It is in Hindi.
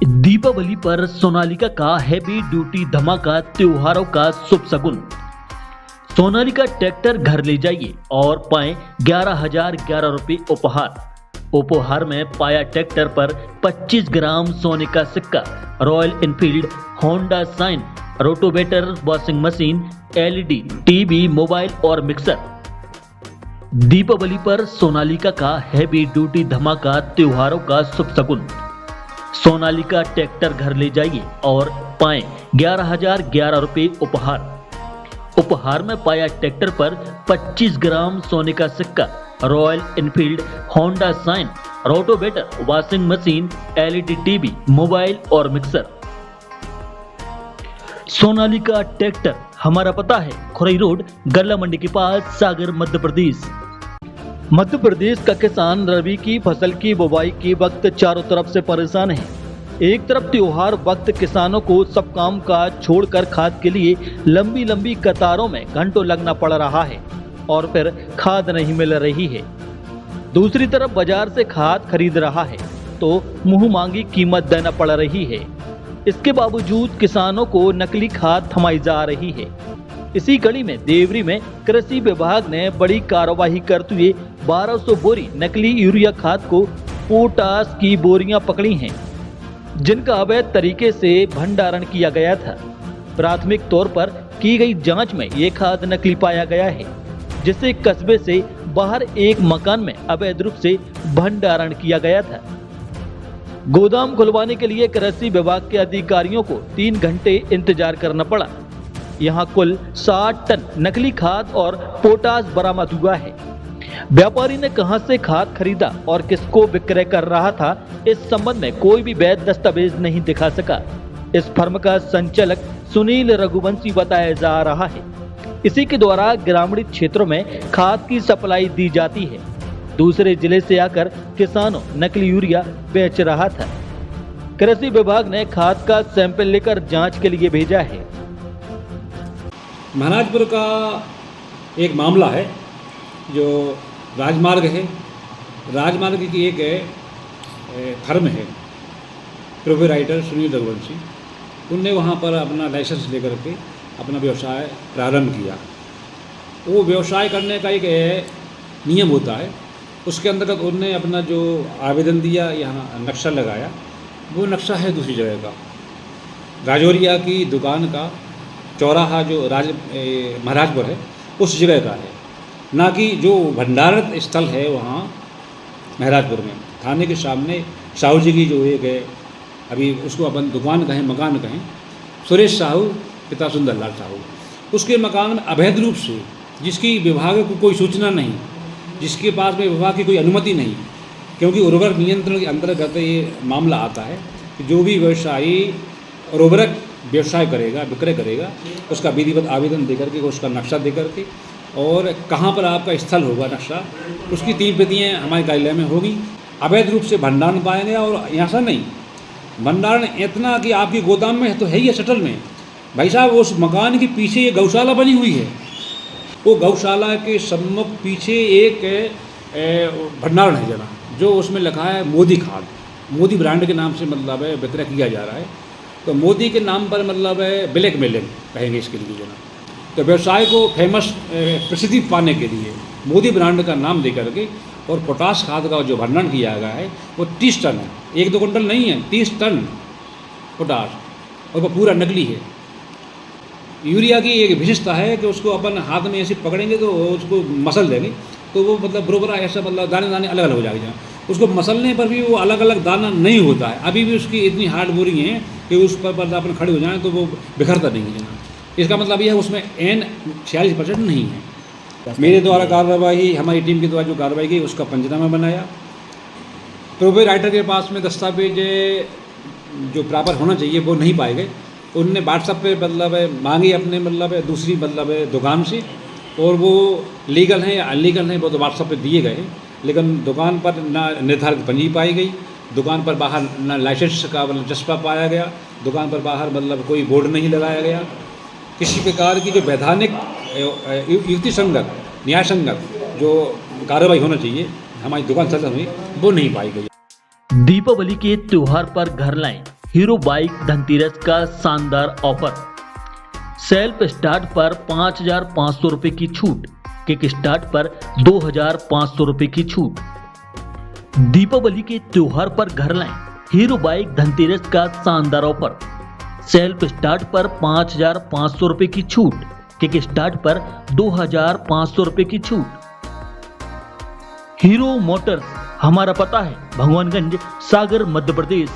दीपावली पर सोनालिका का हैवी ड्यूटी धमाका, त्योहारों का शुभ शगुन। सोनालिका ट्रैक्टर घर ले जाइए और पाएं 11,011 रुपये उपहार। उपहार में पाया ट्रैक्टर पर 25 ग्राम सोने का सिक्का, royal enfield, Honda shine, rotavator, washing machine, LED TV, mobile और मिक्सर। दीपावली पर सोनालिका का हैवी ड्यूटी धमाका, त्योहारों का शुभ शगुन। सोनालिका ट्रैक्टर घर ले जाइए और पाएं 11,011 रुपये उपहार। उपहार में पाया ट्रैक्टर पर 25 ग्राम सोने का सिक्का, royal enfield, Honda shine, rotavator, washing machine, LED TV, mobile और मिक्सर। सोनालिका ट्रैक्टर, हमारा पता है खुरई रोड, गल्ला मंडी के पास, सागर, मध्य प्रदेश। मध्य प्रदेश का किसान रबी की फसल की बुवाई के वक्त चारों तरफ से परेशान है। एक तरफ त्योहार वक्त किसानों को सब काम काज छोड़कर खाद के लिए लंबी लंबी कतारों में घंटों लगना पड़ रहा है और फिर खाद नहीं मिल रही है। दूसरी तरफ बाजार से खाद खरीद रहा है तो मुंह मांगी कीमत देना पड़ रही है। इसके बावजूद किसानों को नकली खाद थमाई जा रही है। इसी कड़ी में देवरी में कृषि विभाग ने बड़ी कार्रवाई करते हुए 1200 बोरी नकली यूरिया खाद को पोटास की बोरियां पकड़ी हैं, जिनका अवैध तरीके से भंडारण किया गया था। प्राथमिक तौर पर की गई जांच में ये खाद नकली पाया गया है, जिससे कस्बे से बाहर एक मकान में अवैध रूप से भंडारण किया गया था। गोदाम खुलवाने के लिए कृषि विभाग के अधिकारियों को 3 घंटे इंतजार करना पड़ा। यहाँ कुल 60 टन नकली खाद और पोटास बरामद हुआ है। व्यापारी ने कहां से खाद खरीदा और किसको विक्रय कर रहा था, इस संबंध में कोई भी वैध दस्तावेज नहीं दिखा सका। इस फर्म का संचालक सुनील रघुवंशी बताया जा रहा है। इसी के द्वारा ग्रामीण क्षेत्रों में खाद की सप्लाई दी जाती है। दूसरे जिले से आकर किसानों नकली यूरिया बेच रहा था। कृषि विभाग ने खाद का सैंपल लेकर जांच के लिए भेजा है। महाराजपुर का एक मामला है जो राजमार्ग है। राजमार्ग की एक फर्म है, प्रोपराइटर सुनील रघुवंशी। उनने वहाँ पर अपना लाइसेंस लेकर के अपना व्यवसाय प्रारंभ किया। वो व्यवसाय करने का एक नियम होता है, उसके अंतर्गत उनने अपना जो आवेदन दिया, यहाँ नक्शा लगाया, वो नक्शा है दूसरी जगह का। राजौरिया की दुकान का चौराहा जो महाराजपुर है, उस जगह का है, ना कि जो भंडारण स्थल है वहाँ महाराजपुर में थाने के सामने साहू जी की जो एक है, अभी उसको अपन दुकान कहें, मकान कहें, सुरेश साहू पिता सुंदरलाल साहू, उसके मकान में अवैध रूप से, जिसकी विभाग को कोई सूचना नहीं, जिसके पास में विभाग की कोई अनुमति नहीं, क्योंकि उर्वरक नियंत्रण के अंतर्गत ये मामला आता है कि जो भी व्यवसायी उर्वरक व्यवसाय करेगा, विक्रय करेगा, उसका विधिवत आवेदन देकर के, उसका नक्शा देकर के, और कहाँ पर आपका स्थल होगा नक्शा, उसकी 3 प्रतियाँ हमारे कार्यालय में होगी। अवैध रूप से भंडारण पाया गया, और यहाँ से नहीं भंडारण इतना कि आपकी गोदाम में तो है ही है, शटल में। भाई साहब, उस मकान के पीछे ये गौशाला बनी हुई है, वो गौशाला के सम्मुख पीछे एक भंडारण है जना, जो उसमें लिखा है मोदी खाद, मोदी ब्रांड के नाम से मतलब है विक्रय किया जा रहा है। तो मोदी के नाम पर मतलब है ब्लैक मेलिंग कहेंगे इसके लिए जना। तो व्यवसाय को फेमस प्रसिद्धि पाने के लिए मोदी ब्रांड का नाम दे करके और पोटास खाद का जो भंडारण किया गया है वो 30 टन है, 1-2 कुंटल नहीं है, 30 टन पोटास, और वो पूरा नकली है। यूरिया की एक विशेषता है कि उसको अपन हाथ में ऐसे पकड़ेंगे तो उसको मसल देंगे तो वो मतलब बरोबर ऐसा मतलब दाने दाने अलग अलग हो जाएगा। उसको मसलने पर भी वो अलग अलग दाना नहीं होता है। अभी भी उसकी इतनी हार्ड बोरिंग है कि उस पर मतलब अपन खड़े हो जाएँ तो वो बिखरता नहीं है जना। इसका मतलब यह है उसमें N 46% नहीं है। मेरे द्वारा कार्रवाई, हमारी टीम के द्वारा जो कार्रवाई की, उसका पंचनामा बनाया। प्रोपराइटर के पास में दस्तावेज जो प्रॉपर होना चाहिए वो नहीं पाए गए। उनने व्हाट्सएप पे मतलब मांगी अपने मतलब दूसरी मतलब दुकान से, और वो लीगल हैं या अनलीगल हैं वो तो व्हाट्सएप पे दिए गए, लेकिन दुकान पर ना निर्धारित पंजी पाई गई, दुकान पर बाहर ना लाइसेंस का मतलब जस्पा पाया गया, दुकान पर बाहर मतलब कोई बोर्ड नहीं लगाया गया। किसी प्रकार की जो वैधानिक युक्ति संगत, न्याय संगत जो कार्रवाई होना चाहिए हमारी दुकान सजा हुई, वो नहीं पाई गई। दीपावली के त्योहार पर घर लाएं हीरो बाइक धनतेरस का शानदार ऑफर। सेल्फ स्टार्ट पर 5,500 रुपए की छूट, किक स्टार्ट पर 2,500 रुपए की छूट। दीपावली के त्योहार पर घर लाएं हीरो बाइक धनतेरस का शानदार ऑफर। सेल्फ स्टार्ट पर 5,500 रुपए की छूट, किक स्टार्ट पर 2,500 रुपए की छूट। हीरो मोटर्स, हमारा पता है भगवानगंज, सागर, मध्य प्रदेश।